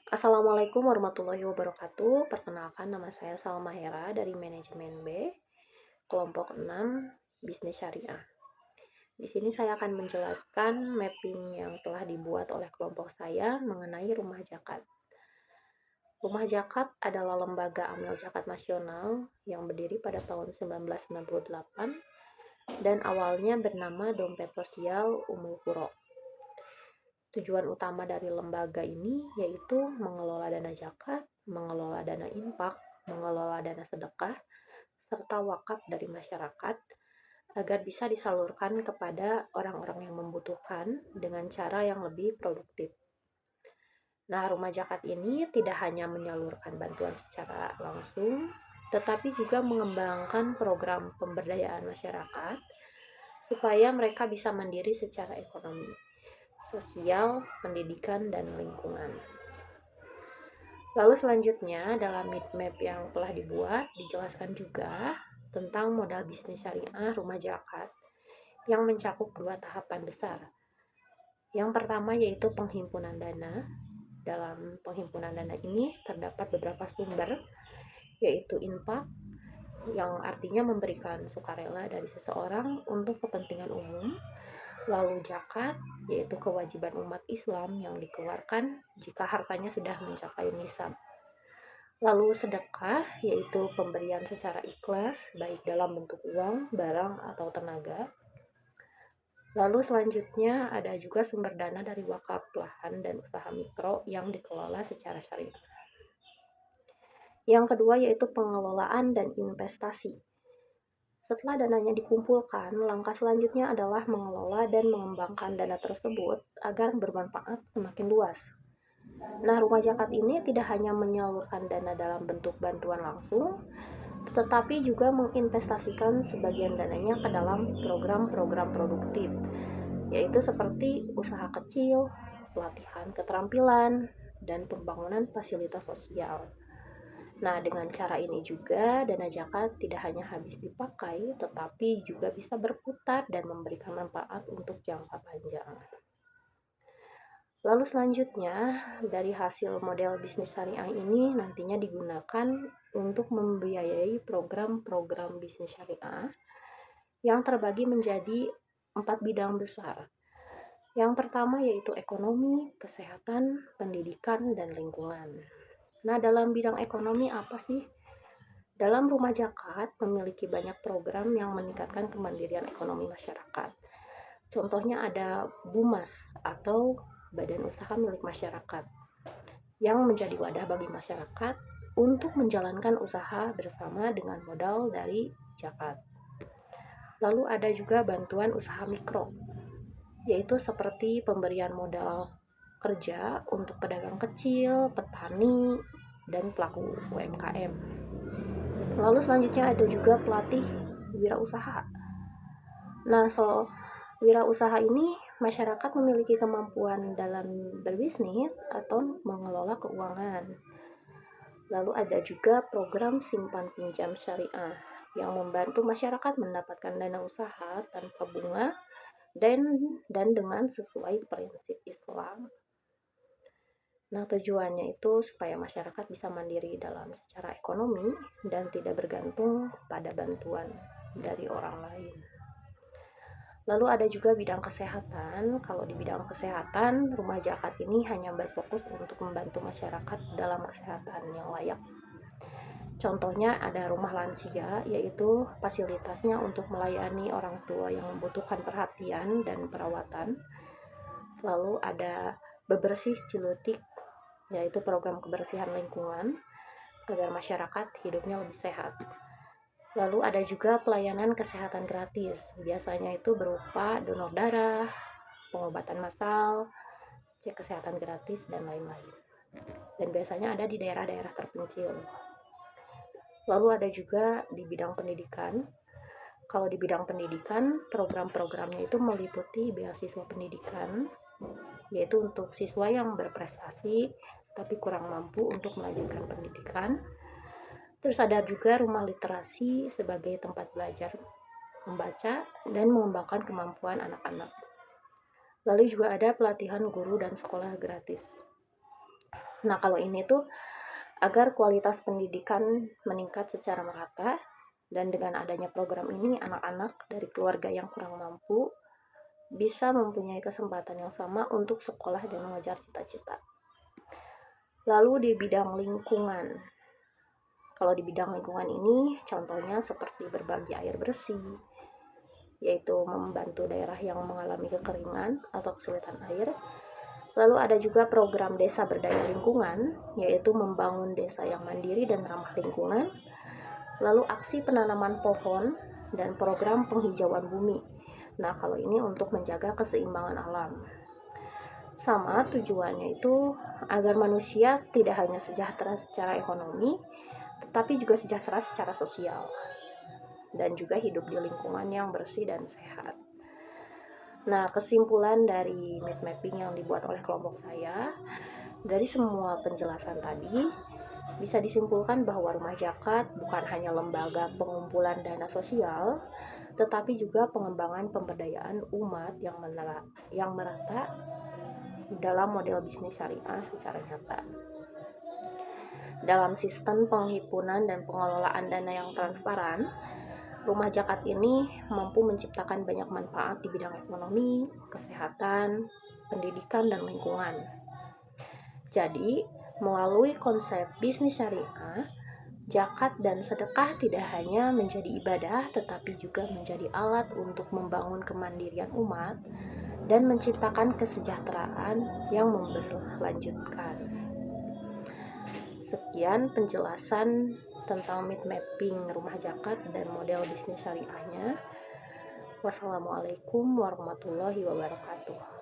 Assalamualaikum warahmatullahi wabarakatuh. Perkenalkan, nama saya Salma Hera dari Manajemen B, kelompok 6, Bisnis Syariah. Di sini saya akan menjelaskan mapping yang telah dibuat oleh kelompok saya mengenai rumah zakat. Rumah zakat adalah lembaga amil zakat nasional yang berdiri pada tahun 1998 dan awalnya bernama Dompet Sosial Ummul Qura. Tujuan utama dari lembaga ini yaitu mengelola dana zakat, mengelola dana infak, mengelola dana sedekah, serta wakaf dari masyarakat agar bisa disalurkan kepada orang-orang yang membutuhkan dengan cara yang lebih produktif. Nah, rumah zakat ini tidak hanya menyalurkan bantuan secara langsung, tetapi juga mengembangkan program pemberdayaan masyarakat supaya mereka bisa mandiri secara ekonomi, sosial, pendidikan, dan lingkungan. Lalu selanjutnya dalam map yang telah dibuat dijelaskan juga tentang modal bisnis syariah rumah zakat yang mencakup dua tahapan besar. Yang pertama yaitu penghimpunan dana. Dalam penghimpunan dana ini terdapat beberapa sumber, yaitu infak yang artinya memberikan sukarela dari seseorang untuk kepentingan umum, lalu zakat yaitu kewajiban umat Islam yang dikeluarkan jika hartanya sudah mencapai nisab. Lalu sedekah yaitu pemberian secara ikhlas baik dalam bentuk uang, barang, atau tenaga. Lalu selanjutnya ada juga sumber dana dari wakaf lahan dan usaha mikro yang dikelola secara syariah. Yang kedua yaitu pengelolaan dan investasi. Setelah dananya dikumpulkan, langkah selanjutnya adalah mengelola dan mengembangkan dana tersebut agar bermanfaat semakin luas. Nah, rumah zakat ini tidak hanya menyalurkan dana dalam bentuk bantuan langsung, tetapi juga menginvestasikan sebagian dananya ke dalam program-program produktif, yaitu seperti usaha kecil, pelatihan keterampilan, dan pembangunan fasilitas sosial. Nah, dengan cara ini juga dana zakat tidak hanya habis dipakai, tetapi juga bisa berputar dan memberikan manfaat untuk jangka panjang. Lalu selanjutnya, dari hasil model bisnis syariah ini nantinya digunakan untuk membiayai program-program bisnis syariah yang terbagi menjadi 4 bidang besar. Yang pertama yaitu ekonomi, kesehatan, pendidikan, dan lingkungan. Nah, dalam bidang ekonomi apa sih? Dalam rumah zakat memiliki banyak program yang meningkatkan kemandirian ekonomi masyarakat. Contohnya ada BUMAS atau Badan Usaha Milik Masyarakat yang menjadi wadah bagi masyarakat untuk menjalankan usaha bersama dengan modal dari zakat. Lalu ada juga bantuan usaha mikro, yaitu seperti pemberian modal kerja untuk pedagang kecil, petani, dan pelaku UMKM. Lalu selanjutnya ada juga pelatih wirausaha. Nah, wirausaha ini masyarakat memiliki kemampuan dalam berbisnis atau mengelola keuangan. Lalu ada juga program simpan pinjam syariah yang membantu masyarakat mendapatkan dana usaha tanpa bunga dan dengan sesuai prinsip Islam. Nah, tujuannya itu supaya masyarakat bisa mandiri dalam secara ekonomi dan tidak bergantung pada bantuan dari orang lain. Lalu ada juga bidang kesehatan. Kalau di bidang kesehatan, rumah zakat ini hanya berfokus untuk membantu masyarakat dalam kesehatan yang layak. Contohnya ada rumah lansia, yaitu fasilitasnya untuk melayani orang tua yang membutuhkan perhatian dan perawatan. Lalu ada bebersih ciletik, yaitu program kebersihan lingkungan agar masyarakat hidupnya lebih sehat. Lalu ada juga pelayanan kesehatan gratis, biasanya itu berupa donor darah, pengobatan massal, cek kesehatan gratis, dan lain-lain. Dan biasanya ada di daerah-daerah terpencil. Lalu ada juga di bidang pendidikan. Kalau di bidang pendidikan, program-programnya itu meliputi beasiswa pendidikan, yaitu untuk siswa yang berprestasi tapi kurang mampu untuk melanjutkan pendidikan. Terus ada juga rumah literasi sebagai tempat belajar membaca dan mengembangkan kemampuan anak-anak. Lalu juga ada pelatihan guru dan sekolah gratis. Nah, kalau ini tuh agar kualitas pendidikan meningkat secara merata, dan dengan adanya program ini anak-anak dari keluarga yang kurang mampu bisa mempunyai kesempatan yang sama untuk sekolah dan mengejar cita-cita. Lalu di bidang lingkungan. Kalau di bidang lingkungan ini contohnya seperti berbagi air bersih, yaitu membantu daerah yang mengalami kekeringan atau kesulitan air. Lalu ada juga program desa berdaya lingkungan, yaitu membangun desa yang mandiri dan ramah lingkungan. Lalu aksi penanaman pohon dan program penghijauan bumi. Nah, kalau ini untuk menjaga keseimbangan alam. Sama tujuannya itu agar manusia tidak hanya sejahtera secara ekonomi, tetapi juga sejahtera secara sosial. Dan juga hidup di lingkungan yang bersih dan sehat. Nah, kesimpulan dari mind mapping yang dibuat oleh kelompok saya, dari semua penjelasan tadi, bisa disimpulkan bahwa Rumah Zakat bukan hanya lembaga pengumpulan dana sosial, tetapi juga pengembangan pemberdayaan umat yang merata dalam model bisnis syariah secara nyata. Dalam sistem penghimpunan dan pengelolaan dana yang transparan, Rumah Zakat ini mampu menciptakan banyak manfaat di bidang ekonomi, kesehatan, pendidikan, dan lingkungan. Jadi, melalui konsep bisnis syariah, zakat dan sedekah tidak hanya menjadi ibadah, tetapi juga menjadi alat untuk membangun kemandirian umat dan menciptakan kesejahteraan yang berlanjutkan. Sekian penjelasan tentang mind mapping Rumah Zakat dan model bisnis syariahnya. Wassalamualaikum warahmatullahi wabarakatuh.